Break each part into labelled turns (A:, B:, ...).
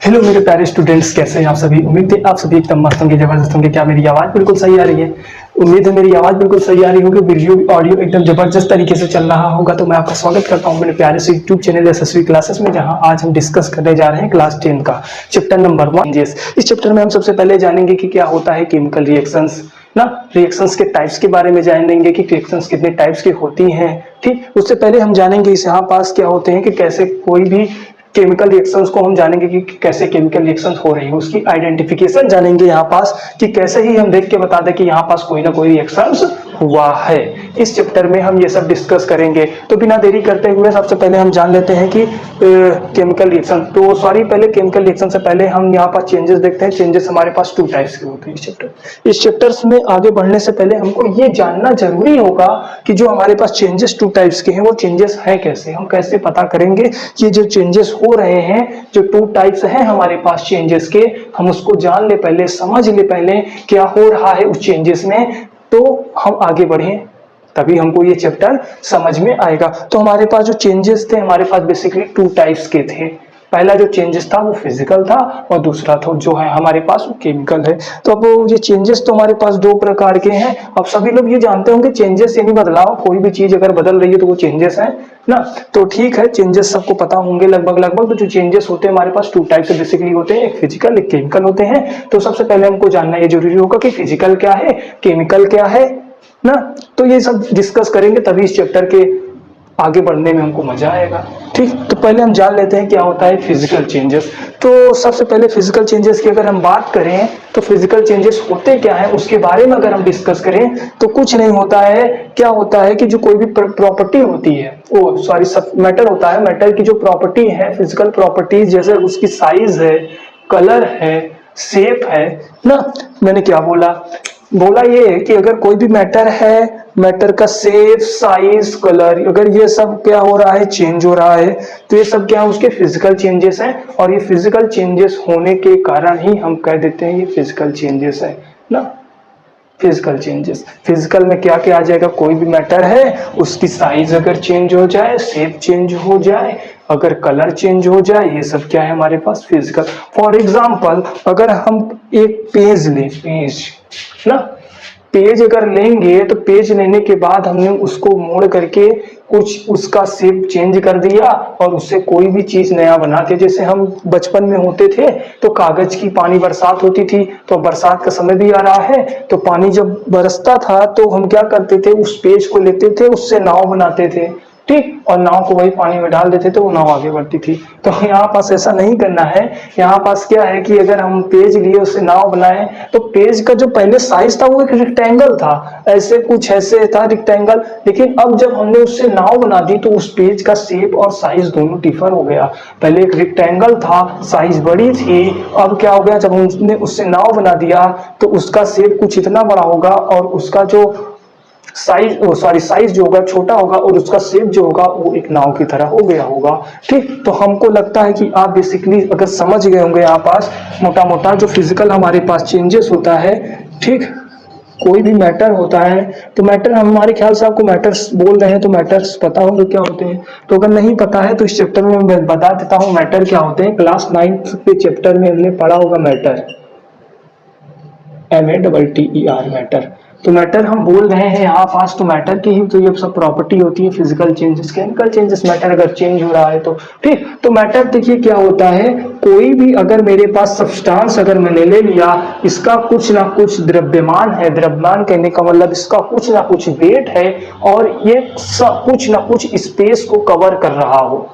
A: Hello मेरे प्यारे students, कैसे हैं आप सभी। उम्मीद है आप सभी एकदम मस्त होंगे, जबरदस्त होंगे। क्या मेरी आवाज़ बिल्कुल सही आ रही है? उम्मीद है मेरी आवाज़ बिल्कुल सही आ रही होगी, वीडियो ऑडियो एकदम जबरदस्त तरीके से चल रहा होगा। तो मैं आपका स्वागत करता हूं मेरे प्यारे से यूट्यूब चैनल यशस्वी क्लासेस में, जहां आज हम डिस्कस करने जा रहे हैं क्लास 10 का चैप्टर नंबर 1 चेंजेस। इस चैप्टर में हम सबसे पहले जानेंगे कि क्या होता है केमिकल रिएक्शंस ना, रिएक्शंस के टाइप्स के बारे में जानेंगे कि रिएक्शंस कितने टाइप्स की होती हैं। ठीक, उससे पहले हम जानेंगे इस यहाँ पास क्या होते हैं कि कैसे कोई भी केमिकल रिएक्शंस को हम जानेंगे कि कैसे केमिकल रिएक्शंस हो रही है, उसकी आइडेंटिफिकेशन जानेंगे यहाँ पास कि कैसे ही हम देख के बता दें कि यहाँ पास कोई ना कोई रिएक्शंस हुआ है। इस चैप्टर में हम ये सब डिस्कस करेंगे। तो बिना देरी करते हुए सबसे पहले हम जान लेते हैं कि केमिकल रिएक्शन, तो सॉरी पहले केमिकल रिएक्शन से पहले हम यहाँ पास चेंजेस देखते हैं। चेंजेस हमारे पास 2 टाइप्स के होते हैं इस चैप्टर्स में आगे बढ़ने से पहले हमको ये जानना जरूरी होगा कि जो हमारे पास चेंजेस 2 टाइप्स के हैं वो चेंजेस है कैसे, हम कैसे पता करेंगे कि जो चेंजेस हो रहे हैं, जो 2 टाइप्स हैं हमारे पास चेंजेस के, हम उसको जान ले पहले, समझ ले पहले क्या हो रहा है उस चेंजेस में, तो हम आगे बढ़े, तभी हमको ये चैप्टर समझ में आएगा। तो हमारे पास जो चेंजेस थे, हमारे पास बेसिकली 2 टाइप्स के थे। पहला जो चेंजेस था वो फिजिकल था और दूसरा था जो है हमारे पास वो केमिकल है। तो अब ये चेंजेस तो हमारे पास 2 प्रकार के हैं। अब सभी लोग ये जानते होंगे चेंजेस यानी बदलाव, कोई भी चीज अगर बदल रही है तो वो चेंजेस है ना। तो ठीक है, चेंजेस सबको पता होंगे लगभग। तो जो चेंजेस होते हैं हमारे पास 2 टाइप से बेसिकली होते हैं, एक फिजिकल एक केमिकल होते हैं। तो सबसे पहले हमको जानना ये जरूरी होगा कि फिजिकल क्या है, केमिकल क्या है ना। तो ये सब डिस्कस करेंगे, तभी इस चैप्टर के आगे बढ़ने में हमको मजा आएगा। ठीक, तो पहले हम जान लेते हैं क्या होता है फिजिकल चेंजेस। तो सबसे पहले फिजिकल चेंजेस की अगर हम बात करें तो फिजिकल चेंजेस होते क्या है उसके बारे में अगर हम डिस्कस करें तो कुछ नहीं होता है। क्या होता है कि जो कोई भी प्रॉपर्टी होती है, ओ सॉरी सब मैटर होता है, मैटर की जो प्रॉपर्टी है, फिजिकल प्रॉपर्टीज, जैसे उसकी साइज है, कलर है, शेप है ना। मैंने क्या बोला ये है कि अगर कोई भी मैटर है, मैटर का शेप, साइज, कलर, अगर ये सब क्या हो रहा है, चेंज हो रहा है, तो ये सब क्या है, उसके फिजिकल चेंजेस हैं। और ये फिजिकल चेंजेस होने के कारण ही हम कह देते हैं ये फिजिकल चेंजेस है ना। फिजिकल चेंजेस, फिजिकल में क्या क्या आ जाएगा, कोई भी मैटर है उसकी साइज अगर चेंज हो जाए, शेप चेंज हो जाए, अगर कलर चेंज हो जाए, ये सब क्या है हमारे पास फिजिकल। फॉर एग्जांपल अगर हम एक पेज लें, पेज ना, पेज अगर लेंगे तो पेज लेने के बाद हमने उसको मोड़ करके कुछ उसका शेप चेंज कर दिया और उससे कोई भी चीज नया बनाते। जैसे हम बचपन में होते थे तो कागज की पानी बरसात होती थी, तो बरसात का समय भी आ रहा है, तो पानी जब बरसता था तो हम क्या करते थे, उस पेज को लेते थे, उससे नाव बनाते थे। ठीक, और नाव को वही पानी में डाल देते थे, वो नाव आगे बढ़ती थी। तो यहाँ पास ऐसा नहीं करना है। यहाँ पास क्या है कि अगर हम पेज लिए उससे नाव बनाए तो पेज का जो पहले साइज था वो एक रेक्टेंगल था, ऐसे कुछ ऐसे था रेक्टेंगल, लेकिन अब जब हमने उससे नाव बना दी तो उस पेज का शेप और साइज दोनों डिफर हो गया। पहले एक रेक्टेंगल था, साइज बड़ी थी, अब क्या हो गया, जब हमने उससे नाव बना दिया तो उसका शेप कुछ इतना बड़ा होगा और उसका जो साइज जो होगा छोटा होगा और उसका शेप जो होगा वो एक नाव की तरह हो गया होगा। ठीक, तो हमको लगता है कि आप बेसिकली अगर समझ गए होंगे यहाँ पास मोटा मोटा जो फिजिकल हमारे पास चेंजेस होता है। ठीक, कोई भी मैटर होता है तो मैटर, हम हमारे ख्याल से आपको मैटर्स बोल रहे हैं तो मैटर्स पता होंगे क्या होते हैं। तो अगर नहीं पता है तो इस चैप्टर में मैं बता देता हूँ मैटर क्या होते हैं। क्लास 9 के चैप्टर में हमने पढ़ा होगा मैटर, MATTER मैटर। तो मैटर हम बोल रहे हैं यहाँ पास, तो मैटर की ही तो ये सब प्रॉपर्टी होती है physical changes, chemical changes. Matter अगर चेंज हो रहा है तो ठीक, तो मैटर देखिए क्या होता है, कोई भी अगर मेरे पास सब्सटेंस अगर मैंने ले लिया, इसका कुछ ना कुछ द्रव्यमान है, द्रव्यमान कहने का मतलब इसका कुछ ना कुछ वेट है और ये सब कुछ ना कुछ स्पेस को कवर कर रहा हो।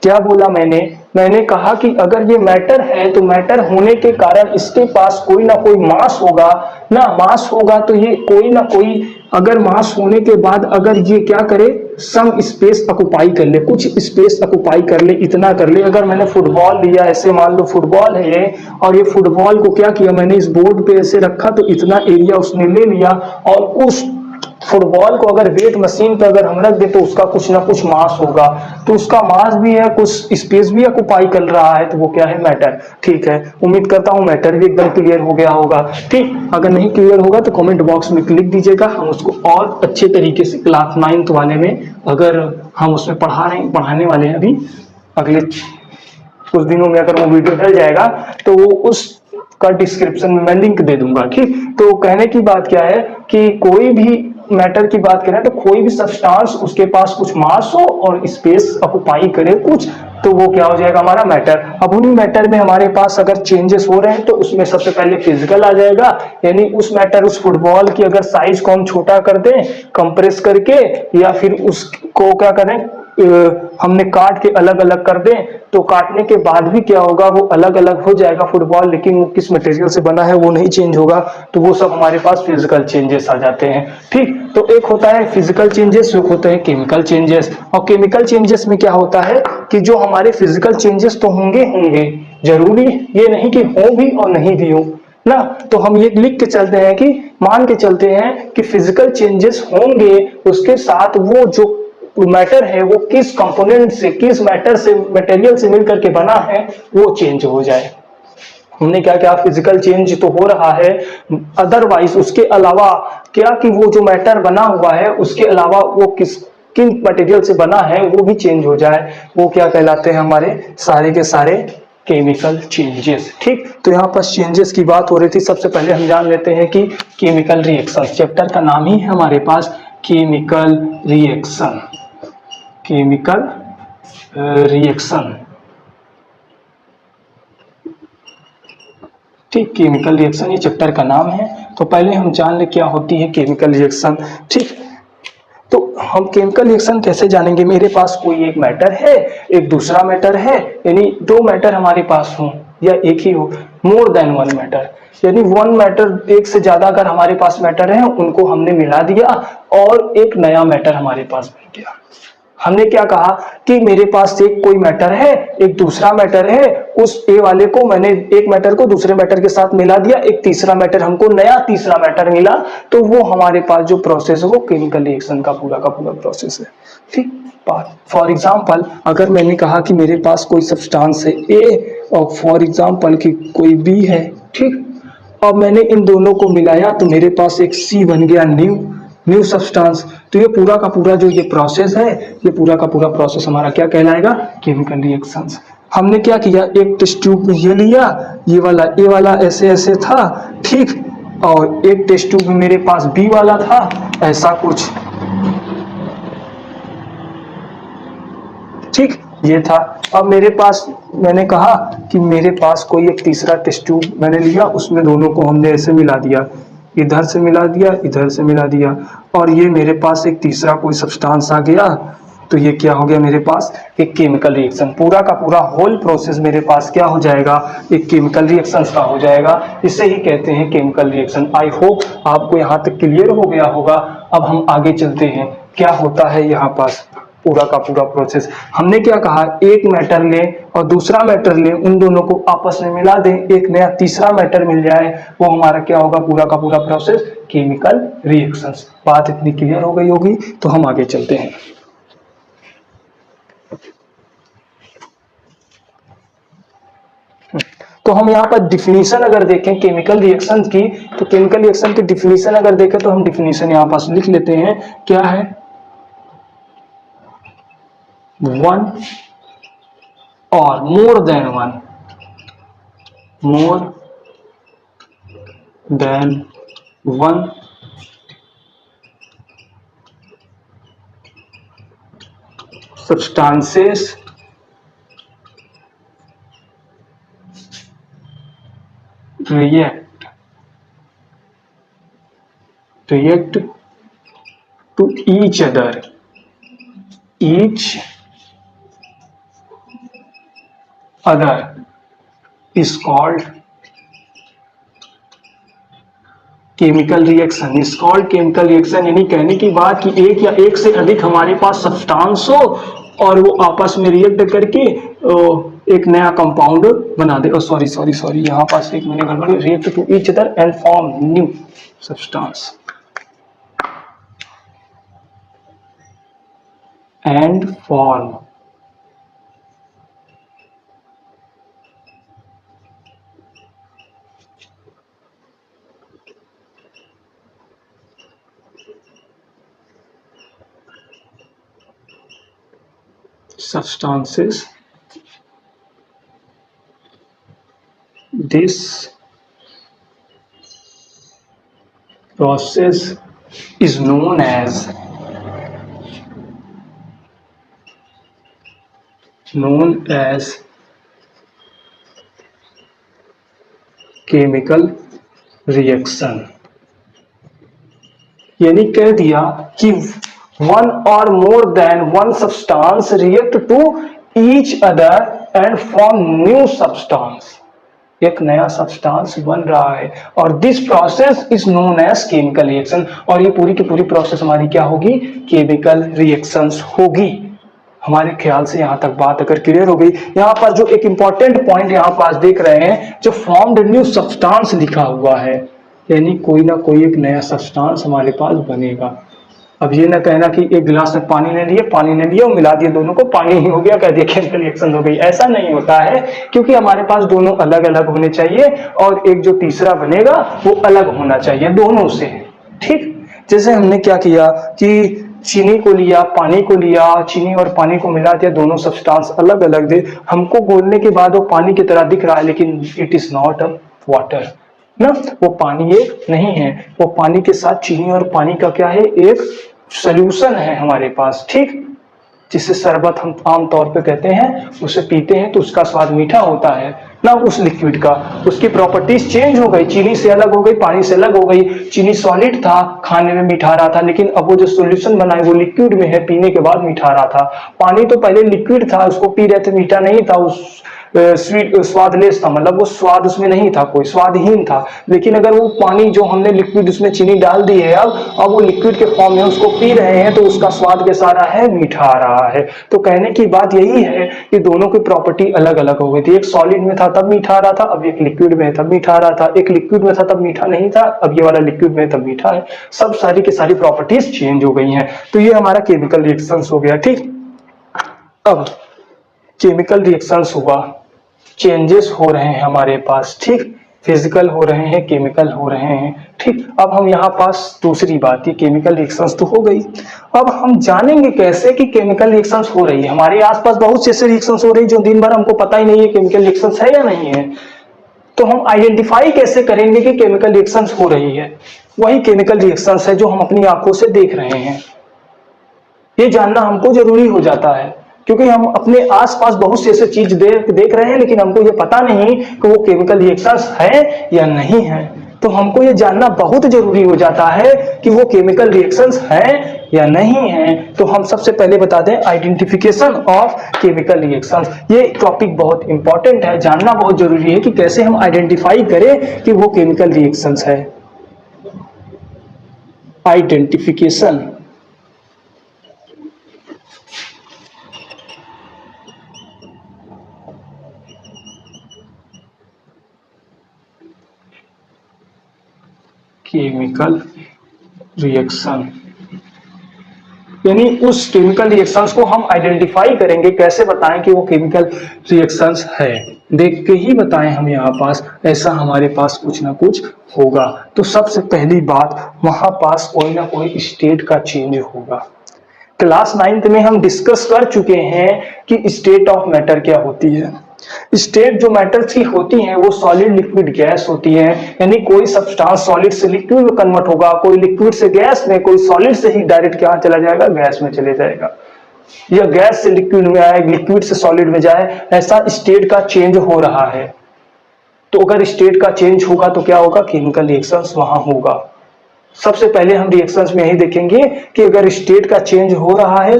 A: क्या बोला मैंने कहा कि अगर ये मैटर है तो मैटर होने के कारण इसके पास कोई ना कोई मास होगा ना, मास होगा तो ये कोई ना कोई, अगर मास होने के बाद अगर ये क्या करे, सम स्पेस ऑक्युपाई कर ले, कुछ स्पेस ऑक्युपाई कर ले, इतना कर ले। अगर मैंने फुटबॉल लिया, ऐसे मान लो फुटबॉल है ये, और ये फुटबॉल को क्या किया मैंने, इस बोर्ड पे ऐसे रखा तो इतना एरिया उसने ले लिया, और उस फुटबॉल को अगर वेट मशीन पर अगर हम रख दे तो उसका कुछ ना कुछ मास होगा, तो उसका मास भी है, कुछ स्पेस भी ऑक्युपाई कर रहा है, तो वो क्या है, मैटर। ठीक है, उम्मीद करता हूं मैटर भी एकदम क्लियर हो गया होगा। ठीक, अगर नहीं क्लियर होगा तो कमेंट बॉक्स में लिख दीजिएगा, हम उसको और अच्छे तरीके से क्लास 9 वाले में अगर हम उसमें पढ़ाने वाले हैं अभी अगले कुछ दिनों में अगर वो वीडियो डल जाएगा तो वो उस का डिस्क्रिप्शन में मैं लिंक दे दूंगा। ठीक, तो कहने की बात क्या है कि कोई भी मैटर की बात करें तो कोई भी सब्सटेंस उसके पास कुछ मास हो और स्पेस ऑक्युपाई करे कुछ, तो वो क्या हो जाएगा हमारा मैटर। अब उन्हीं मैटर में हमारे पास अगर चेंजेस हो रहे हैं तो उसमें सबसे पहले फिजिकल आ जाएगा, यानी उस मैटर उस फुटबॉल की अगर साइज को हम छोटा कर दें कंप्रेस करके, या फिर उसको क्या करें हमने काट के अलग अलग कर दें, तो काटने के बाद भी क्या होगा वो अलग अलग हो जाएगा फुटबॉल, लेकिन वो किस मटेरियल से बना है वो नहीं चेंज होगा। तो वो सब हमारे पास फिजिकल चेंजेस आ जाते हैं। ठीक, तो एक होता है फिजिकल चेंजेस, एक होते हैं केमिकल चेंजेस। और केमिकल चेंजेस में क्या होता है कि जो हमारे फिजिकल चेंजेस तो होंगे होंगे, जरूरी ये नहीं कि हो भी और नहीं भी हो ना। तो हम ये लिख के चलते हैं कि मान के चलते हैं कि फिजिकल चेंजेस होंगे, उसके साथ वो जो मैटर है वो किस कंपोनेंट से, किस मैटर से, मटेरियल से मिलकर के बना है वो चेंज हो जाए। हमने क्या क्या फिजिकल चेंज तो हो रहा है, अदरवाइज उसके अलावा क्या कि वो जो मैटर बना हुआ है उसके अलावा वो किन मटेरियल से बना है वो भी चेंज हो जाए, वो क्या कहलाते हैं हमारे सारे के सारे केमिकल चेंजेस। ठीक, तो यहाँ पर चेंजेस की बात हो रही थी। सबसे पहले हम जान लेते हैं कि केमिकल रिएक्शन, चैप्टर का नाम ही है हमारे पास केमिकल रिएक्शन। केमिकल रिएक्शन, ठीक, केमिकल रिएक्शन ये चैप्टर का नाम है। तो पहले हम जान ले क्या होती है केमिकल रिएक्शन। ठीक, तो हम केमिकल रिएक्शन कैसे जानेंगे। मेरे पास कोई एक मैटर है, एक दूसरा मैटर है, यानी दो मैटर हमारे पास हो या एक ही हो, मोर देन वन मैटर, यानी वन मैटर, एक से ज्यादा अगर हमारे पास मैटर है उनको हमने मिला दिया और एक नया मैटर हमारे पास बन गया। हमने क्या कहा कि मेरे पास एक कोई मैटर है, एक दूसरा मैटर है, उस ए वाले को मैंने एक मैटर को दूसरे मैटर के साथ मिला दिया, एक तीसरा मैटर हमको नया तीसरा मैटर मिला, तो वो हमारे पास जो प्रोसेस है वो केमिकल रिएक्शन का पूरा प्रोसेस है। ठीक, फॉर एग्जाम्पल अगर मैंने कहा कि मेरे पास कोई सब्सटेंस है ए और फॉर एग्जाम्पल की कोई बी है, ठीक, अब मैंने इन दोनों को मिलाया तो मेरे पास एक सी बन गया, न्यू सब्सटेंस। तो ये पूरा का पूरा जो ये प्रोसेस है, ये पूरा का पूरा प्रोसेस हमारा क्या कहलाएगा, केमिकल रिएक्शंस। हमने क्या किया, एक टेस्ट ट्यूब में ये लिया, ये वाला ऐसे ऐसे था, ठीक, और एक टेस्ट ट्यूब में मेरे पास बी वाला था, ऐसा कुछ, ठीक, ये था। अब मेरे पास मैंने कहा कि मेरे पास कोई एक तीसरा टेस्ट ट्यूब मैंने लिया, उसमें दोनों को हमने ऐसे मिला दिया, इधर से मिला दिया, इधर से मिला दिया, और ये मेरे पास एक तीसरा कोई सब्सटेंस आ गया, तो ये क्या हो गया मेरे पास, एक केमिकल रिएक्शन। पूरा का पूरा होल प्रोसेस मेरे पास क्या हो जाएगा, एक केमिकल रिएक्शन का हो जाएगा। इसे ही कहते हैं केमिकल रिएक्शन। आई होप आपको यहाँ तक क्लियर हो गया होगा। अब हम आगे चलते हैं, क्या होता है यहाँ पास पूरा का पूरा प्रोसेस। हमने क्या कहा, एक मैटर ले और दूसरा मैटर ले, उन दोनों को आपस में मिला दें, एक नया तीसरा मैटर मिल जाए, वो हमारा क्या होगा, पूरा का पूरा प्रोसेस केमिकल रिएक्शंस। बात इतनी क्लियर हो गई होगी, तो हम आगे चलते हैं। तो हम यहाँ पर डिफिनीशन अगर देखें केमिकल रिएक्शन की, तो केमिकल रिएक्शन की डिफिनीशन अगर देखें तो हम डिफिनीशन यहाँ पास लिख लेते हैं, क्या है, वन और more then one substances react to each other is called chemical reaction. Is called chemical reaction, यानी कहने की बात कि एक या एक से अधिक हमारे पास सब्सटेंस हो और वो आपस में रिएक्ट करके एक नया कंपाउंड बना दे। सॉरी यहाँ पास एक मैंने गड़बड़, react to each other and form new substance and form substances this process is known as chemical reaction। यानी कह दिया कि one or more than one substance react to each other and form new substance। एक नया substance बन रहा है और this process is known as chemical reaction. और ये पूरी की पूरी प्रोसेस हमारी क्या होगी? केमिकल रिएक्शंस होगी। हमारे ख्याल से यहां तक बात अगर क्लियर हो गई। यहां पर जो एक इंपॉर्टेंट पॉइंट यहां पास देख रहे हैं, जो फॉर्म्ड न्यू सब्सटेंस लिखा हुआ है, यानी कोई ना कोई एक नया सब्सटेंस हमारे पास बनेगा। अब ये ना कहना कि एक गिलास में पानी ले लिया और मिला दिया, दोनों को पानी ही हो गया, कह दिया केमिकल रिएक्शन हो गई। ऐसा नहीं होता है, क्योंकि हमारे पास दोनों अलग अलग होने चाहिए और एक जो तीसरा बनेगा वो अलग होना चाहिए दोनों से। ठीक, जैसे हमने क्या किया कि चीनी को लिया, पानी को लिया, चीनी और पानी को मिला दिया, दोनों सब्सटेंस अलग अलग थे। हमको घोलने के बाद वो पानी की तरह दिख रहा है, लेकिन it is not a water ना, वो पानी एक नहीं है। वो पानी के साथ चीनी और पानी का क्या है? एक सॉल्यूशन है हमारे पास। ठीक, जिसे शरबत हम आमतौर पे कहते हैं, उसे पीते हैं तो उसका स्वाद मीठा होता है ना। उस लिक्विड का उसकी प्रॉपर्टीज चेंज हो गई, चीनी से अलग हो गई, पानी से अलग हो गई। चीनी सॉलिड था, खाने में मीठा रहा था, लेकिन अब वो जो सॉल्यूशन बना है वो लिक्विड में है, पीने के बाद मीठा रहा था। पानी तो पहले लिक्विड था, उसको पी रहे थे, मीठा नहीं था, उस स्वीट स्वादलेस था, मतलब वो स्वाद उसमें नहीं था, कोई स्वादहीन था। लेकिन अगर वो पानी जो हमने लिक्विड उसमें चीनी डाल दी है, अब वो लिक्विड के फॉर्म में उसको पी रहे हैं, तो उसका स्वाद कैसा रहा है? मीठा आ रहा है। तो कहने की बात यही है कि दोनों की प्रॉपर्टी अलग अलग हो गई थी। एक सॉलिड में था तब मीठा आ रहा था, अब एक लिक्विड में तब मीठा आ रहा था। एक लिक्विड में था तब मीठा नहीं था, अब ये वाला लिक्विड में तब मीठा है। सब सारी की सारी प्रॉपर्टीज चेंज हो गई हैं। तो ये हमारा केमिकल रिएक्शंस हो गया। ठीक, अब केमिकल रिएक्शंस हुआ, चेंजेस हो रहे हैं हमारे पास। ठीक, फिजिकल हो रहे हैं, केमिकल हो रहे हैं। ठीक, अब हम यहाँ पास दूसरी बात, ये केमिकल रिएक्शंस तो हो गई। अब हम जानेंगे कैसे कि केमिकल रिएक्शंस हो रही है। हमारे आसपास बहुत से ऐसे रिएक्शंस हो रही है जो दिन भर हमको पता ही नहीं है केमिकल रिएक्शंस है या नहीं है। तो हम आइडेंटिफाई कैसे करेंगे कि केमिकल रिएक्शंस हो रही है? वही केमिकल रिएक्शंस है जो हम अपनी आंखों से देख रहे हैं। ये जानना हमको जरूरी हो जाता है, क्योंकि हम अपने आसपास बहुत सी ऐसी चीज देख रहे हैं, लेकिन हमको ये पता नहीं कि वो केमिकल रिएक्शंस है या नहीं है। तो हमको ये जानना बहुत जरूरी हो जाता है कि वो केमिकल रिएक्शंस है या नहीं है। तो हम सबसे पहले बता दें आइडेंटिफिकेशन ऑफ केमिकल रिएक्शंस। ये टॉपिक बहुत इंपॉर्टेंट है, जानना बहुत जरूरी है कि कैसे हम आइडेंटिफाई करें कि वो केमिकल रिएक्शंस है। आइडेंटिफिकेशन केमिकल रिएक्शन, यानी उस केमिकल रिएक्शंस को हम आइडेंटिफाई करेंगे। कैसे बताएं कि वो केमिकल रिएक्शंस है? देख के ही बताएं हम यहाँ पास, ऐसा हमारे पास कुछ ना कुछ होगा। तो सबसे पहली बात, वहां पास कोई ना कोई स्टेट का चेंज होगा। क्लास 9th में हम डिस्कस कर चुके हैं कि स्टेट ऑफ मैटर क्या होती है। स्टेट जो मैटर्स की होती हैं वो सॉलिड, लिक्विड, गैस होती है। यानी कोई सब्सटेंस सॉलिड से लिक्विड में कन्वर्ट होगा, कोई लिक्विड से गैस में, कोई सॉलिड से ही डायरेक्ट क्या चला जाएगा? गैस में चले जाएगा, या गैस से लिक्विड में आए, लिक्विड से सॉलिड में जाए। ऐसा स्टेट का चेंज हो रहा है। तो अगर स्टेट का चेंज होगा तो क्या होगा? केमिकल रिएक्शंस वहां होगा। सबसे पहले हम रिएक्शंस में यही देखेंगे कि अगर स्टेट का चेंज हो रहा है,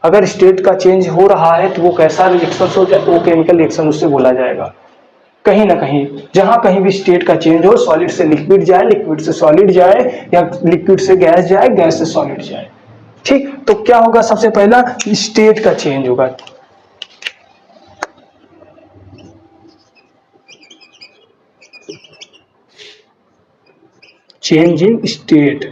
A: अगर स्टेट का चेंज हो रहा है तो वो कैसा रिएक्शन हो जाए? तो वो केमिकल रिएक्शन उससे बोला जाएगा। कहीं ना कहीं, जहां कहीं भी स्टेट का चेंज हो, सॉलिड से लिक्विड जाए, लिक्विड से सॉलिड जाए, या लिक्विड से गैस जाए, गैस से सॉलिड जाए। ठीक, तो क्या होगा? सबसे पहला स्टेट का चेंज होगा। Change in state.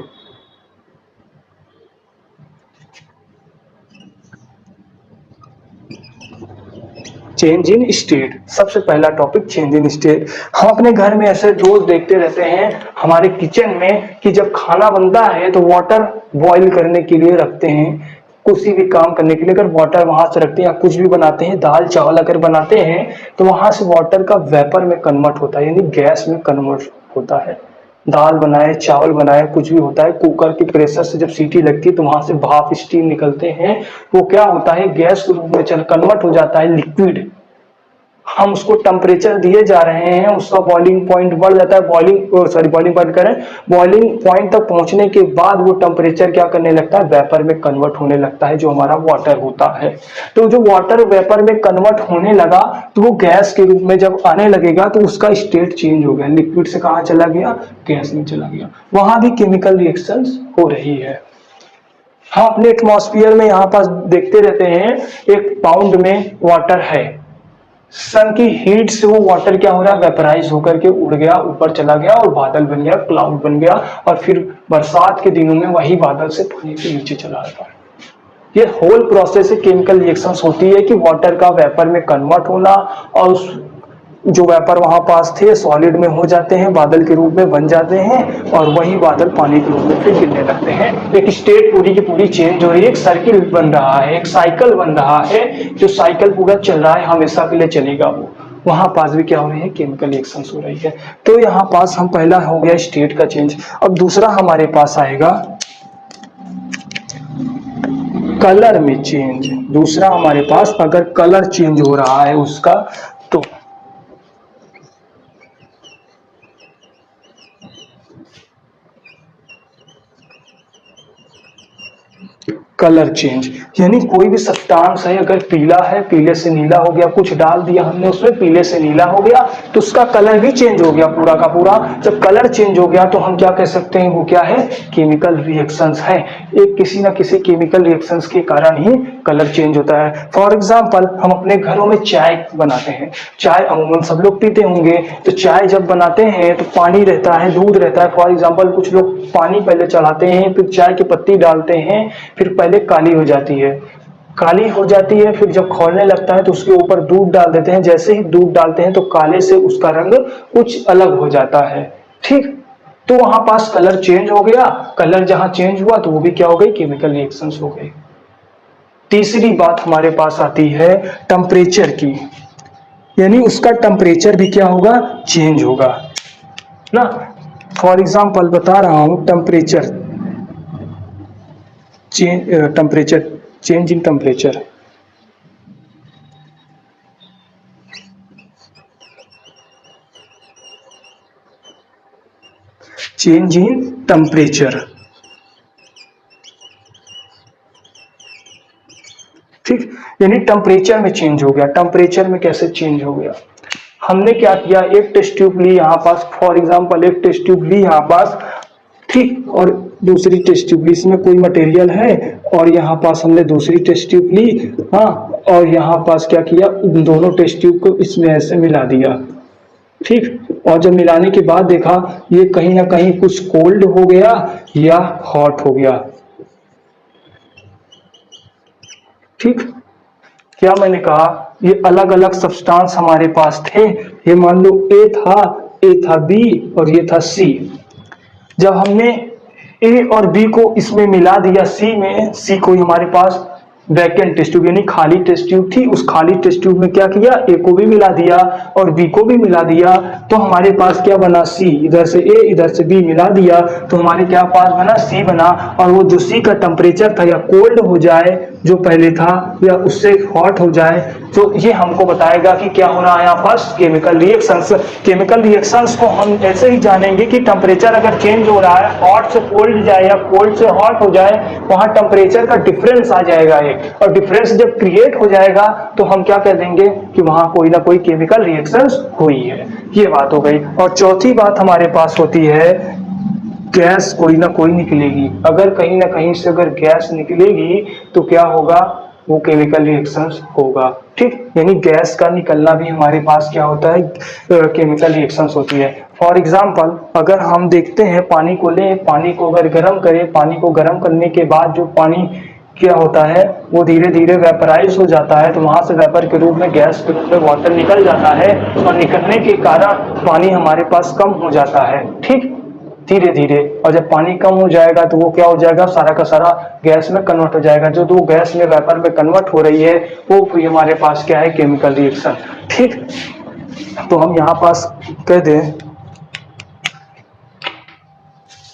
A: Change in state, सबसे पहला टॉपिक चेंज इन स्टेट। हम अपने घर में ऐसे रोज देखते रहते हैं हमारे किचन में कि जब खाना बनता है तो वाटर बॉईल करने के लिए रखते हैं। किसी भी काम करने के लिए अगर वाटर वहां से रखते हैं या कुछ भी बनाते हैं, दाल चावल अगर बनाते हैं तो वहां से वाटर का वेपर में कन्वर्ट होता है, यानी गैस में कन्वर्ट होता है। दाल बनाए, चावल बनाए, कुछ भी होता है, कुकर के प्रेशर से जब सीटी लगती है तो वहां से भाप स्टीम निकलते हैं, वो क्या होता है गैस के रूप में चल कन्वर्ट हो जाता है लिक्विड। हम उसको टेम्परेचर दिए जा रहे हैं, उसका बॉइलिंग पॉइंट बढ़ जाता है, बॉइलिंग पॉइंट करें, बॉइलिंग पॉइंट तक पहुंचने के बाद वो टेम्परेचर क्या करने लगता है, वेपर में कन्वर्ट होने लगता है, जो हमारा वाटर होता है। तो जो वाटर वेपर में कन्वर्ट होने लगा तो वो गैस के रूप में जब आने लगेगा तो उसका स्टेट चेंज हो गया, लिक्विड से कहाँ चला गया, गैस में चला गया। वहां भी केमिकल रिएक्शंस हो रही है। हम अपने एटमॉस्फेयर में यहाँ पास देखते रहते हैं, 1 पाउंड में वाटर है, सन की हीट से वो वाटर क्या हो रहा है, वेपराइज होकर के उड़ गया, ऊपर चला गया और बादल बन गया, क्लाउड बन गया, और फिर बरसात के दिनों में वही बादल से पानी के नीचे चला आता है। ये होल प्रोसेस से केमिकल रिएक्शंस होती है कि वाटर का वेपर में कन्वर्ट होना, और जो वेपर वहां पास थे सॉलिड में हो जाते हैं, बादल के रूप में बन जाते हैं, और वही बादल पानी के रूप में फिर गिरने लगते हैं। एक स्टेट पूरी की पूरी चेंज हो रही है, एक सर्किल बन रहा है, एक साइकिल बन रहा है, जो साइकिल पूरा चल रहा है, हमेशा के लिए चलेगा वो। वहां पास भी क्या हो रही है, केमिकल रिएक्शंस हो रही है। तो यहाँ पास हम पहला हो गया स्टेट का चेंज। अब दूसरा हमारे पास आएगा कलर में चेंज। दूसरा हमारे पास अगर कलर चेंज हो रहा है उसका, तो कलर चेंज, यानी कोई भी सब्सटेंस है अगर पीला है, पीले से नीला हो गया, कुछ डाल दिया हमने उसमें, पीले से नीला हो गया, तो उसका कलर भी चेंज हो गया पूरा का पूरा। जब कलर चेंज हो गया तो हम क्या कह सकते हैं, वो क्या है, केमिकल रिएक्शंस है। एक किसी ना किसी केमिकल रिएक्शंस के कारण ही कलर चेंज होता है। फॉर एग्जाम्पल हम अपने घरों में चाय बनाते हैं, चाय अमूमन सब लोग पीते होंगे, तो चाय जब बनाते हैं तो पानी रहता है, दूध रहता है। फॉर एग्जाम्पल कुछ लोग पानी पहले चढ़ाते हैं, फिर चाय की पत्ती डालते हैं, फिर पहले काली हो जाती है, काली हो जाती है, फिर जब खौलने लगता है तो उसके ऊपर दूध डाल देते हैं। जैसे ही दूध डालते हैं तो काले से उसका रंग कुछ अलग हो जाता है, ठीक। तो वहां पास कलर चेंज हो गया, कलर जहां चेंज हुआ तो वो भी क्या हो गई, केमिकल रिएक्शंस हो गई। तीसरी बात हमारे पास आती है टेम्परेचर की, यानी उसका टेम्परेचर भी क्या होगा, चेंज होगा ना। फॉर एग्जाम्पल बता रहा हूं, temperature change in temperature. Change in temperature, ठीक, यानी टेम्परेचर में चेंज हो गया। टेम्परेचर में कैसे चेंज हो गया, हमने क्या किया, एक टेस्ट ट्यूब ली यहाँ पास, फॉर एग्जाम्पल एक टेस्ट ट्यूब ली यहाँ पास, ठीक, और दूसरी टेस्ट ट्यूब ली, इसमें कोई मटेरियल है, और यहाँ पास हमने दूसरी टेस्ट ट्यूब ली, हाँ, और यहाँ पास क्या किया, दोनों टेस्ट ट्यूब को इसमें ऐसे मिला दिया, ठीक। और जब मिलाने के बाद देखा ये कहीं ना कहीं कुछ कोल्ड हो गया या हॉट हो गया, ठीक। क्या मैंने कहा, ये अलग अलग सब्सटेंस हमारे पास थे। ये मान लो ए था बी और ये था सी। जब हमने ए और बी को इसमें मिला दिया सी में, सी को हमारे पास वैकेंट टेस्ट ट्यूब यानी खाली टेस्ट ट्यूब थी, उस खाली टेस्ट ट्यूब में क्या किया, ए को भी मिला दिया और बी को भी मिला दिया, तो हमारे पास क्या बना, सी। इधर से ए इधर से बी मिला दिया तो हमारे क्या पास बना, सी बना। और वो जो सी का टेम्परेचर था या कोल्ड हो जाए जो पहले था, या उससे हॉट हो जाए, तो ये हमको बताएगा कि क्या हो रहा है यहाँ पास, केमिकल रिएक्शंस। केमिकल रिएक्शंस को हम ऐसे ही जानेंगे कि टेम्परेचर अगर चेंज हो रहा है, हॉट से कोल्ड जाए या कोल्ड से हॉट हो जाए, वहां टेम्परेचर का डिफरेंस आ जाएगा एक, और डिफरेंस जब क्रिएट हो जाएगा तो हम क्या कह देंगे कि वहां कोई ना कोई केमिकल रिएक्शंस हुई है। ये बात हो गई। और चौथी बात हमारे पास होती है, गैस कोई ना कोई निकलेगी। अगर कहीं ना कहीं से अगर गैस निकलेगी तो क्या होगा, वो केमिकल रिएक्शंस होगा, ठीक। यानी गैस का निकलना भी हमारे पास क्या होता है, केमिकल रिएक्शंस होती है। फॉर एग्जाम्पल अगर हम देखते हैं पानी को लें, पानी को अगर गर्म करें, पानी को गर्म करने के बाद जो पानी क्या होता है, वो धीरे धीरे वेपराइज हो जाता है, तो वहां से वेपर के रूप में, गैस के रूप में वाटर निकल जाता है, और निकलने के कारण पानी हमारे पास कम हो जाता है, ठीक। धीरे धीरे, और जब पानी कम हो जाएगा तो वो क्या हो जाएगा, सारा का सारा गैस में कन्वर्ट हो जाएगा। जो दो गैस में वेपर में कन्वर्ट हो रही है वो फिर हमारे पास क्या है, केमिकल रिएक्शन। ठीक, तो हम यहाँ पास कह दें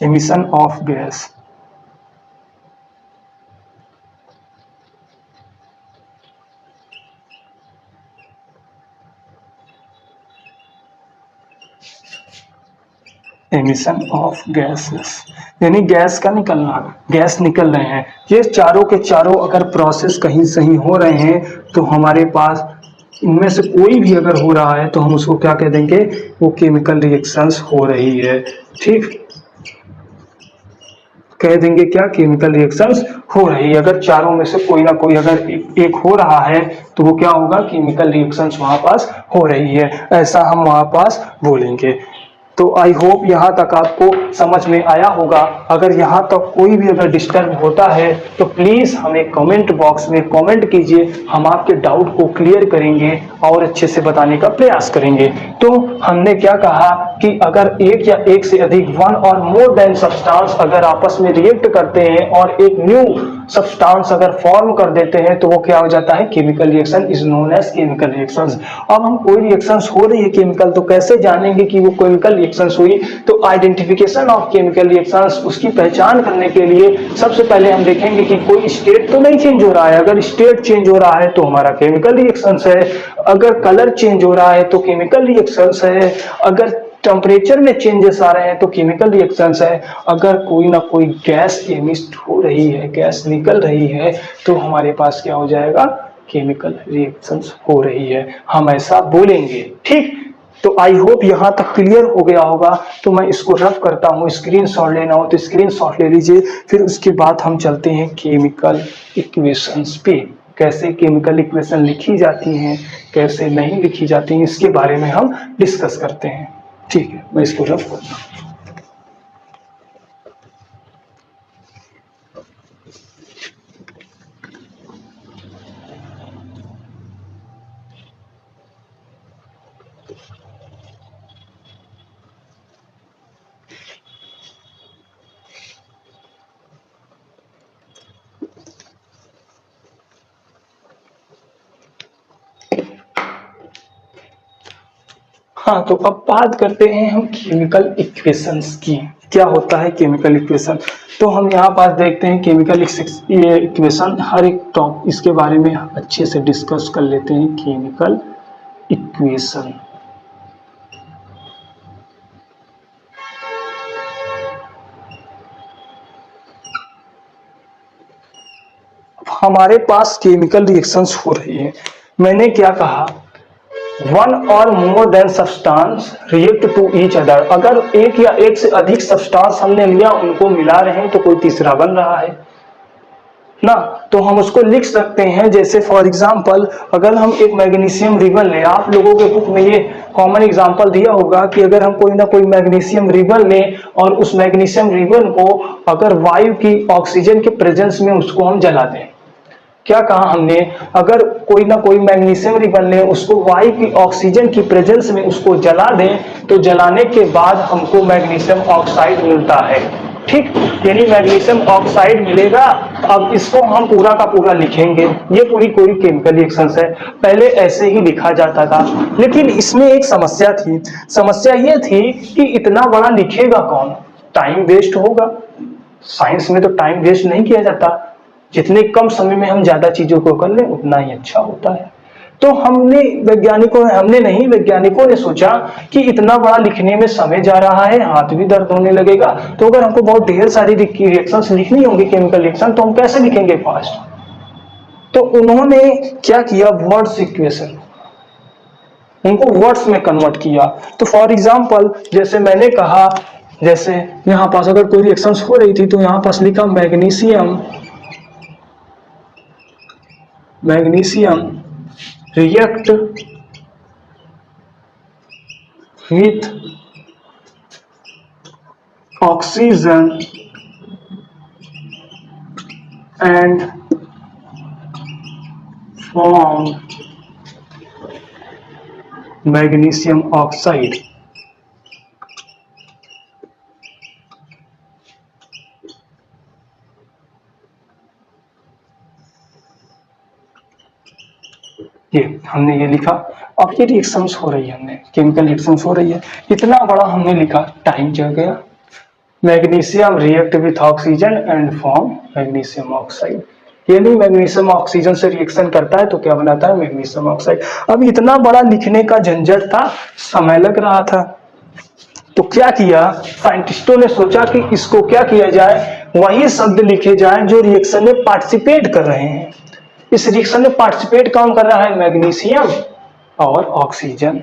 A: emission of gas. Emission of gases, यानी गैस का निकलना, गैस निकल रहे हैं। ये चारों के चारों अगर प्रोसेस कहीं सही हो रहे हैं तो हमारे पास इनमें से कोई भी अगर हो रहा है तो हम उसको क्या कह देंगे, वो केमिकल रिएक्शंस हो रही है। ठीक, कह देंगे क्या, केमिकल रिएक्शंस हो रही है। अगर चारों में से कोई ना कोई अगर एक हो रहा है तो वो क्या होगा, केमिकल रिएक्शंस वहां पास हो रही है, ऐसा हम वहां पास बोलेंगे। तो आई होप यहाँ तक आपको समझ में आया होगा। अगर यहाँ तक कोई भी अगर डिस्टर्ब होता है तो प्लीज हमें कमेंट बॉक्स में कमेंट कीजिए, हम आपके डाउट को क्लियर करेंगे और अच्छे से बताने का प्रयास करेंगे। तो हमने क्या कहा कि अगर एक या एक से अधिक वन और मोर देन सब्सटेंस अगर आपस में रिएक्ट करते हैं और एक न्यू सब्सटेंस अगर फॉर्म कर देते हैं तो वो क्या हो जाता है, chemical reaction is known as chemical reactions. अब हम कोई रिएक्शंस हो रही है केमिकल, तो कैसे जानेंगे कि वो केमिकल रिएक्शंस हुई, तो आइडेंटिफिकेशन ऑफ केमिकल रिएक्शंस, उसकी पहचान करने के लिए सबसे पहले हम देखेंगे कि कोई स्टेट तो नहीं चेंज हो रहा है। अगर स्टेट चेंज हो रहा है तो हमारा केमिकल रिएक्शंस है। अगर कलर चेंज हो रहा है तो केमिकल रिएक्शंस है। अगर टेम्परेचर में चेंजेस आ रहे हैं तो केमिकल रिएक्शंस है। अगर कोई ना कोई गैस एमिट हो रही है, गैस निकल रही है, तो हमारे पास क्या हो जाएगा, केमिकल रिएक्शंस हो रही है, हम ऐसा बोलेंगे। ठीक, तो आई होप यहाँ तक क्लियर हो गया होगा। तो मैं इसको रफ करता हूँ, स्क्रीनशॉट लेना हो तो स्क्रीनशॉट ले लीजिए। फिर उसके बाद हम चलते हैं केमिकल इक्वेशंस पे, कैसे केमिकल इक्वेशन लिखी जाती हैं, कैसे नहीं लिखी जाती हैं, इसके बारे में हम डिस्कस करते हैं। ठीक है, मैं इसको रफ करता हूँ। हाँ, तो अब बात करते हैं हम केमिकल इक्वेशंस की। क्या होता है केमिकल इक्वेशन, तो हम यहाँ पास देखते हैं केमिकल इक्वेशन, हर एक टॉप इसके बारे में अच्छे से डिस्कस कर लेते हैं। केमिकल इक्वेशन, हमारे पास केमिकल रिएक्शंस हो रही है। मैंने क्या कहा, वन और more than substance react to each other. अगर एक या एक से अधिक सब्सटेंस हमने लिया, उनको मिला रहे हैं तो कोई तीसरा बन रहा है ना, तो हम उसको लिख सकते हैं। जैसे फॉर एग्जांपल अगर हम एक मैग्नीशियम रिबन लें, आप लोगों के बुक में ये कॉमन एग्जांपल दिया होगा कि अगर हम कोई ना कोई मैग्नीशियम रिबन लें और उस मैग्नीशियम रिबन को अगर वायु की ऑक्सीजन के प्रेजेंस में उसको हम जला दें। क्या कहा हमने, अगर कोई ना कोई मैग्नीशियम रिबन ले, उसको वायु की ऑक्सीजन की प्रेजेंस में उसको जला दें तो जलाने के बाद हमको मैग्नीशियम ऑक्साइड मिलता है। ठीक, यानी मैग्नीशियम ऑक्साइड मिलेगा। अब इसको हम पूरा का पूरा लिखेंगे, ये पूरी कोई केमिकल रिएक्शंस है। पहले ऐसे ही लिखा जाता था, लेकिन इसमें एक समस्या थी। समस्या ये थी कि इतना बड़ा लिखेगा कौन, टाइम वेस्ट होगा। साइंस में तो टाइम वेस्ट नहीं किया जाता, जितने कम समय में हम ज्यादा चीजों को कर लें उतना ही अच्छा होता है। तो वैज्ञानिकों ने सोचा कि इतना बड़ा लिखने में समय जा रहा है, हाथ भी दर्द होने लगेगा, तो अगर हमको बहुत ढेर सारी रिएक्शंस लिखनी होंगी, केमिकल रिएक्शन, तो हम कैसे लिखेंगे फास्ट। तो उन्होंने क्या किया, वर्ड्स इक्वेशन, उनको वर्ड्स में कन्वर्ट किया। तो फॉर एग्जांपल जैसे मैंने कहा, जैसे यहाँ पास अगर कोई रिएक्शंस हो रही थी तो यहाँ पास लिखा magnesium react with oxygen and form magnesium oxide। हमने ये लिखा। अब ये रिएक्शंस हो रही है, हमने केमिकल रिएक्शंस हो रही है, इतना बड़ा हमने लिखा, टाइम चल गया। Magnesium react with oxygen and form magnesium oxide. ये नहीं मैग्नीशियम ऑक्सीजन से रिएक्शन करता है तो क्या बनाता है, मैग्नीशियम ऑक्साइड। अब इतना बड़ा लिखने का झंझट था, समय लग रहा था, तो क्या किया साइंटिस्टों ने सोचा कि इसको क्या किया जाए, वही शब्द लिखे जाए जो रिएक्शन में पार्टिसिपेट कर रहे हैं। इस रिएक्शन में पार्टिसिपेट कौन कर रहा है, मैग्नीशियम और ऑक्सीजन,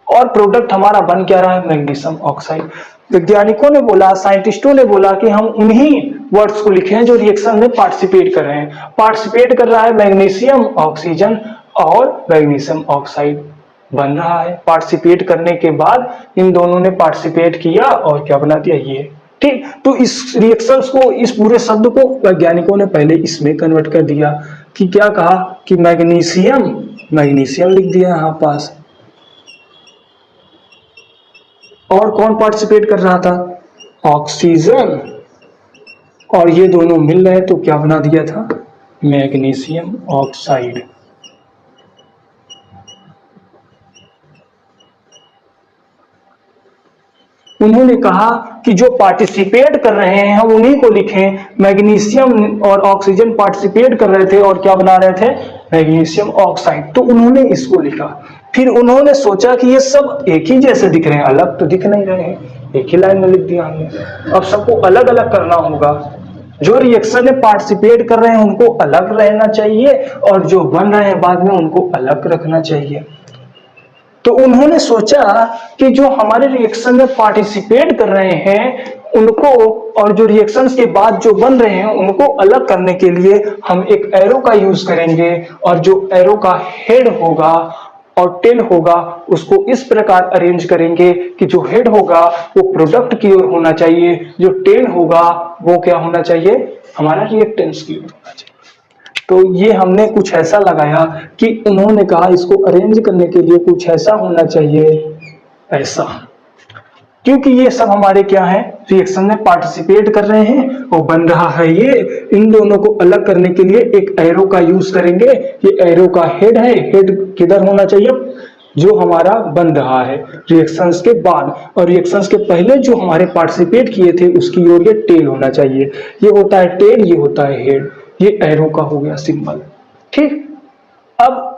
A: और प्रोडक्ट हमारा बन क्या रहा है, मैग्नीशियम ऑक्साइड। वैज्ञानिकों ने बोला, साइंटिस्टों ने बोला कि हम उन्हीं वर्ड्स को लिखें जो रिएक्शन में पार्टिसिपेट कर रहे हैं। पार्टिसिपेट कर रहा है मैग्नीशियम ऑक्सीजन और मैग्नीशियम ऑक्साइड बन रहा है। पार्टिसिपेट करने के बाद इन दोनों ने पार्टिसिपेट किया और क्या बना दिया, ये। ठीक, तो इस रिएक्शंस को, इस पूरे शब्द को वैज्ञानिकों ने पहले इसमें कन्वर्ट कर दिया कि क्या कहा कि मैग्नीशियम, मैग्नीशियम लिख दिया यहाँ पास, और कौन पार्टिसिपेट कर रहा था, ऑक्सीजन, और ये दोनों मिल रहे तो क्या बना दिया था, मैग्नीशियम ऑक्साइड। उन्होंने कहा कि जो पार्टिसिपेट कर रहे हैं हम उन्हीं को लिखें। मैग्नीशियम और ऑक्सीजन पार्टिसिपेट कर रहे थे और क्या बना रहे थे, मैग्नीशियम ऑक्साइड, तो उन्होंने इसको लिखा। फिर उन्होंने सोचा कि ये सब एक ही जैसे दिख रहे हैं, अलग तो दिख नहीं रहे हैं, एक ही लाइन में लिख दिया हमने। अब सबको अलग अलग करना होगा, जो रिएक्शन में पार्टिसिपेट कर रहे हैं उनको अलग रहना चाहिए और जो बन रहे हैं बाद में उनको अलग रखना चाहिए। तो उन्होंने सोचा कि जो हमारे रिएक्शन में पार्टिसिपेट कर रहे हैं उनको, और जो रिएक्शंस के बाद जो बन रहे हैं उनको अलग करने के लिए हम एक एरो का यूज करेंगे, और जो एरो का हेड होगा और टेल होगा उसको इस प्रकार अरेंज करेंगे कि जो हेड होगा वो प्रोडक्ट की ओर होना चाहिए, जो टेल होगा वो क्या होना चाहिए, हमारा रिएक्टेंस की ओर होना चाहिए। तो ये हमने कुछ ऐसा लगाया कि उन्होंने कहा इसको अरेंज करने के लिए कुछ ऐसा होना चाहिए, ऐसा, क्योंकि ये सब हमारे क्या है, रिएक्शन में पार्टिसिपेट कर रहे हैं और बन रहा है ये। इन दोनों को अलग करने के लिए एक एरो का यूज करेंगे। ये एरो का हेड है, हेड किधर होना चाहिए, जो हमारा बन रहा है रिएक्शंस के बाद, और रिएक्शंस के पहले जो हमारे पार्टिसिपेट किए थे उसकी ओर ये टेल होना चाहिए। ये होता है टेल, ये होता है हेड, ये एरो का हो गया सिंबल। ठीक, अब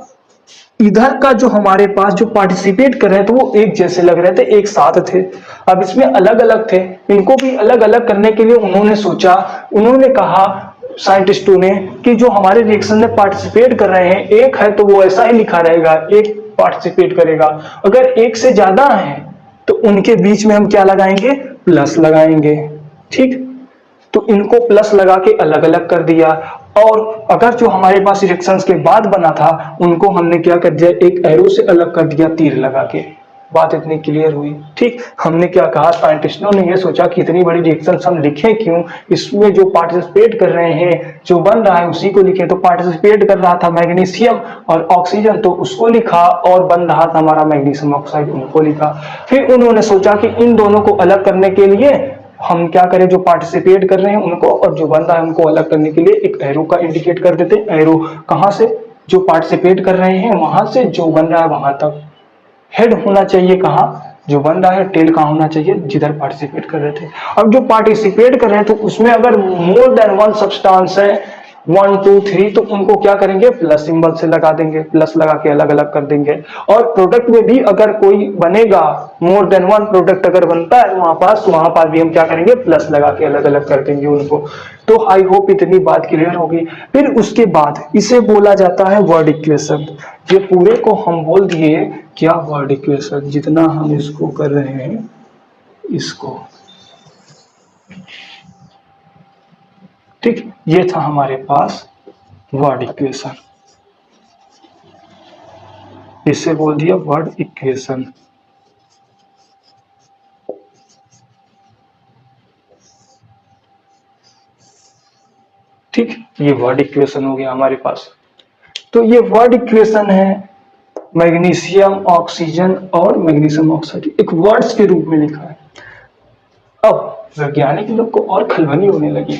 A: इधर का जो हमारे पास जो पार्टिसिपेट कर रहे थे वो एक जैसे लग रहे थे, एक साथ थे। अब इसमें अलग अलग थे, इनको भी अलग अलग करने के लिए उन्होंने सोचा, उन्होंने कहा साइंटिस्टों ने कि जो हमारे रिएक्शन में पार्टिसिपेट कर रहे हैं एक है तो वो ऐसा ही लिखा रहेगा, एक पार्टिसिपेट करेगा। अगर एक से ज्यादा है तो उनके बीच में हम क्या लगाएंगे, प्लस लगाएंगे। ठीक, तो इनको प्लस लगा के अलग अलग कर दिया, और अगर जो हमारे पास रिएक्शंस के बाद बना था उनको हमने क्या कर दिया, एक एरो से अलग कर दिया तीर लगा के। बात इतनी क्लियर हुई। ठीक, हमने क्या कहा, साइंटिस्टों ने ये सोचा कि इतनी बड़ी रिएक्शंस हम लिखें क्यों, इसमें जो पार्टिसिपेट कर रहे हैं, जो बन रहा है उसी को लिखे। तो पार्टिसिपेट कर रहा था मैग्नीशियम और ऑक्सीजन तो उसको लिखा, और बन रहा था हमारा मैग्नीशियम ऑक्साइड, उनको लिखा। फिर उन्होंने सोचा कि इन दोनों को अलग करने के लिए हम क्या करें, जो पार्टिसिपेट कर रहे हैं उनको और जो बन रहा है उनको अलग करने के लिए एक एरो का इंडिकेट कर देते हैं। एरो कहां से, जो पार्टिसिपेट कर रहे हैं वहां से, जो बन रहा है वहां तक। हेड होना चाहिए कहां, जो बन रहा है, टेल कहां होना चाहिए, जिधर पार्टिसिपेट कर रहे थे। अब जो पार्टिसिपेट कर रहे हैं तो उसमें अगर मोर देन वन सब्सटेंस है, 1 2 3, तो उनको क्या करेंगे, प्लस सिंबल से लगा देंगे, प्लस लगा के अलग अलग कर देंगे। और प्रोडक्ट में भी अगर कोई बनेगा, मोर देन वन प्रोडक्ट अगर बनता है वहां पर भी हम क्या करेंगे, प्लस लगा के अलग अलग कर देंगे उनको। तो आई होप इतनी बात क्लियर होगी। फिर उसके बाद इसे बोला जाता है वर्ड इक्वेशन। ये पूरे को हम बोल दिए क्या, वर्ड इक्वेशन, जितना हम इसको कर रहे हैं इसको। ठीक, ये था हमारे पास वर्ड इक्वेशन, इसे बोल दिया वर्ड इक्वेशन। ठीक, ये वर्ड इक्वेशन हो गया हमारे पास। तो ये वर्ड इक्वेशन है मैग्नीशियम ऑक्सीजन और मैग्नीशियम ऑक्साइड, एक वर्ड्स के रूप में लिखा है। अब वैज्ञानिक लोग को और खलबली होने लगी,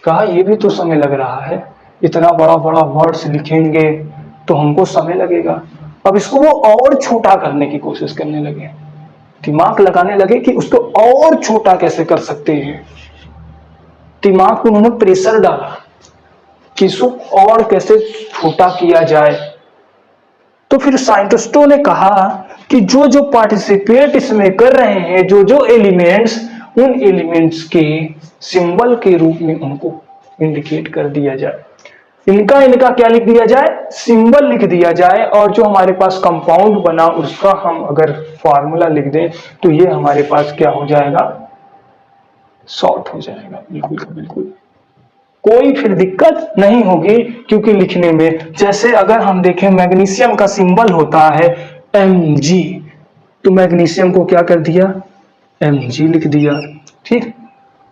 A: कहा ये भी तो समय लग रहा है, इतना बड़ा बड़ा वर्ड्स लिखेंगे तो हमको समय लगेगा। अब इसको वो और छोटा करने की कोशिश करने लगे, दिमाग लगाने लगे कि उसको और छोटा कैसे कर सकते हैं। दिमाग को उन्होंने प्रेशर डाला कि इसको और कैसे छोटा किया जाए। तो फिर साइंटिस्टों ने कहा कि जो जो पार्टिसिपेट इसमें कर रहे हैं, जो जो एलिमेंट्स, उन एलिमेंट्स के सिंबल के रूप में उनको इंडिकेट कर दिया जाए। इनका क्या लिख दिया जाए, सिंबल लिख दिया जाए। और जो हमारे पास कंपाउंड बना उसका हम अगर फॉर्मूला लिख दें तो ये हमारे पास क्या हो जाएगा, शॉर्ट हो जाएगा। बिल्कुल बिल्कुल कोई फिर दिक्कत नहीं होगी, क्योंकि लिखने में जैसे अगर हम देखें मैग्नीशियम का सिंबल होता है Mg, तो मैग्नीशियम को क्या कर दिया, Mg लिख दिया। ठीक,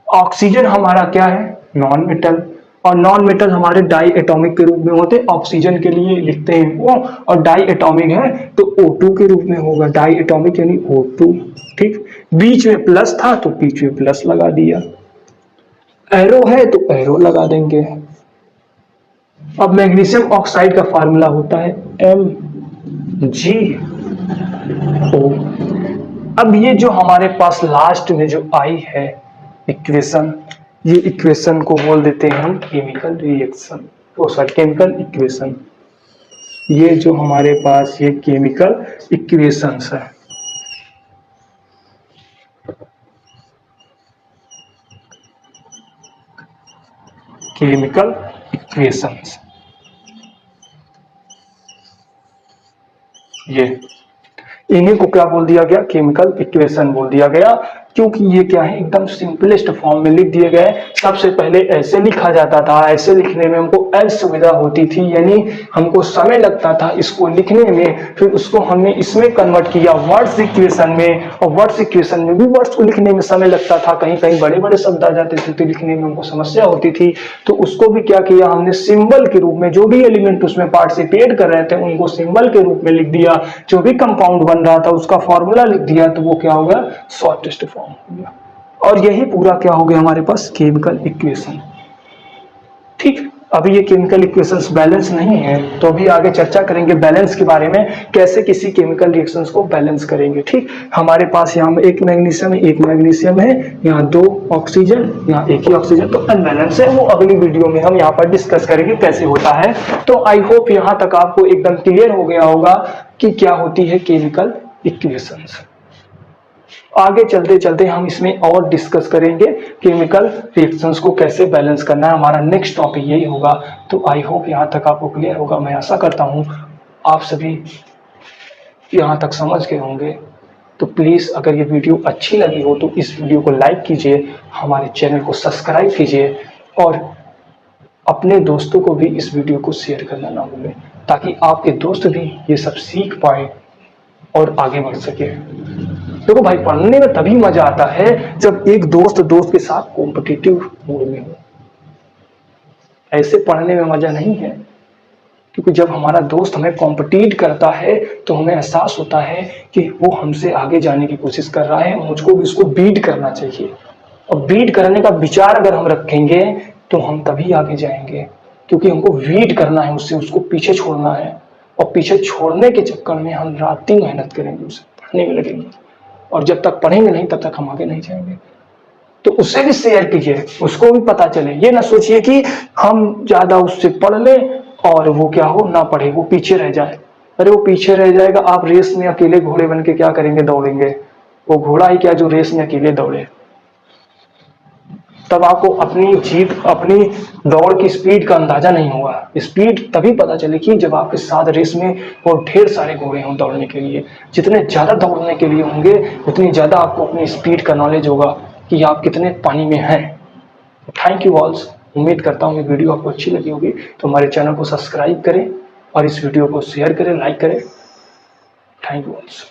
A: ऑक्सीजन हमारा क्या है, नॉन मेटल, और नॉन मेटल हमारे डाई एटॉमिक के रूप में होते, ऑक्सीजन के लिए लिखते हैं वो, और डाई एटॉमिक है तो O2 के रूप में होगा, डाई एटॉमिक यानी O2। ठीक, बीच में प्लस था तो बीच में प्लस लगा दिया, एरो है तो एरो लगा देंगे। अब मैग्नीशियम ऑक्साइड का फार्मूला होता है MgO। अब ये जो हमारे पास लास्ट में जो आई है इक्वेशन, ये इक्वेशन को बोल देते हैं हम केमिकल रिएक्शन, केमिकल इक्वेशन। ये जो हमारे पास ये केमिकल इक्वेशंस है, केमिकल इक्वेशंस, ये इन्हीं को क्या बोल दिया गया, केमिकल इक्वेशन बोल दिया गया, क्योंकि ये क्या है, एकदम सिंपलेस्ट फॉर्म में लिख दिए गए। सबसे पहले ऐसे लिखा जाता था, ऐसे लिखने में हमको असुविधा होती थी, यानी हमको समय लगता था इसको लिखने में। फिर उसको हमने इसमें कन्वर्ट किया वर्ड्स इक्वेशन में, और वर्ड्स इक्वेशन में भी वर्ड्स को लिखने में समय लगता था, कहीं कहीं बड़े बड़े शब्द आ जाते थे तो लिखने में हमको समस्या होती थी। तो उसको भी क्या किया हमने, सिंबल के रूप में, जो भी एलिमेंट उसमें पार्टिसिपेट कर रहे थे उनको सिंबल के रूप में लिख दिया, जो भी कंपाउंड बन रहा था उसका फॉर्मूला लिख दिया, तो वो क्या हो गया, शॉर्टेस्ट फॉर्म हो गया। और यही पूरा क्या हो गया हमारे पास, केमिकल इक्वेशन। ठीक, अभी ये केमिकल इक्वेशंस बैलेंस नहीं है, तो अभी आगे चर्चा करेंगे बैलेंस के बारे में, कैसे किसी केमिकल रिएक्शंस को बैलेंस करेंगे। ठीक, हमारे पास यहाँ एक मैग्नीशियम है, एक मैग्नीशियम है, यहाँ दो ऑक्सीजन, यहाँ एक ही ऑक्सीजन, तो अनबैलेंस है। वो अगली वीडियो में हम यहाँ पर डिस्कस करेंगे कैसे होता है। तो आई होप यहाँ तक आपको एकदम क्लियर हो गया होगा कि क्या होती है केमिकल इक्वेशंस। आगे चलते चलते हम इसमें और डिस्कस करेंगे केमिकल रिएक्शंस को कैसे बैलेंस करना है, हमारा नेक्स्ट टॉपिक यही होगा। तो आई होप यहाँ तक आपको क्लियर होगा, मैं आशा करता हूँ आप सभी यहाँ तक समझ गए होंगे। तो प्लीज़ अगर ये वीडियो अच्छी लगी हो तो इस वीडियो को लाइक कीजिए, हमारे चैनल को सब्सक्राइब कीजिए, और अपने दोस्तों को भी इस वीडियो को शेयर करना ना भूलें, ताकि आपके दोस्त भी ये सब सीख पाए और आगे बढ़ सके। देखो भाई, पढ़ने में तभी मजा आता है जब एक दोस्त के साथ कॉम्पिटिटिव मूड में हो। ऐसे पढ़ने में मजा नहीं है, क्योंकि जब हमारा दोस्त हमें कॉम्पिटिट करता है तो हमें एहसास होता है कि वो हमसे आगे जाने की कोशिश कर रहा है, मुझको भी उसको बीट करना चाहिए। और बीट करने का विचार अगर हम रखेंगे तो हम तभी आगे जाएंगे, क्योंकि हमको बीट करना है उससे, उसको पीछे छोड़ना है। और पीछे छोड़ने के चक्कर में हम रात दिन मेहनत करेंगे, उसे पढ़ने में लगेंगे, और जब तक पढ़ेंगे नहीं तब तक हम आगे नहीं जाएंगे। तो उससे भी शेयर कीजिए, उसको भी पता चले। ये ना सोचिए कि हम ज्यादा उससे पढ़ लें और वो क्या हो, ना पढ़े, वो पीछे रह जाए। अरे वो पीछे रह जाएगा, आप रेस में अकेले घोड़े बन के क्या करेंगे, दौड़ेंगे। वो घोड़ा ही क्या जो रेस में अकेले दौड़े। तब आपको अपनी जीत, अपनी दौड़ की स्पीड का अंदाजा नहीं होगा। स्पीड तभी पता चलेगी जब आपके साथ रेस में और ढेर सारे घोड़े हों दौड़ने के लिए। जितने ज्यादा दौड़ने के लिए होंगे उतनी ज्यादा आपको अपनी स्पीड का नॉलेज होगा कि आप कितने पानी में हैं। थैंक यू ऑल्स, उम्मीद करता हूँ ये वीडियो आपको अच्छी लगी होगी। तो हमारे चैनल को सब्सक्राइब करें और इस वीडियो को शेयर करें, लाइक करें। Thank you ऑल्स।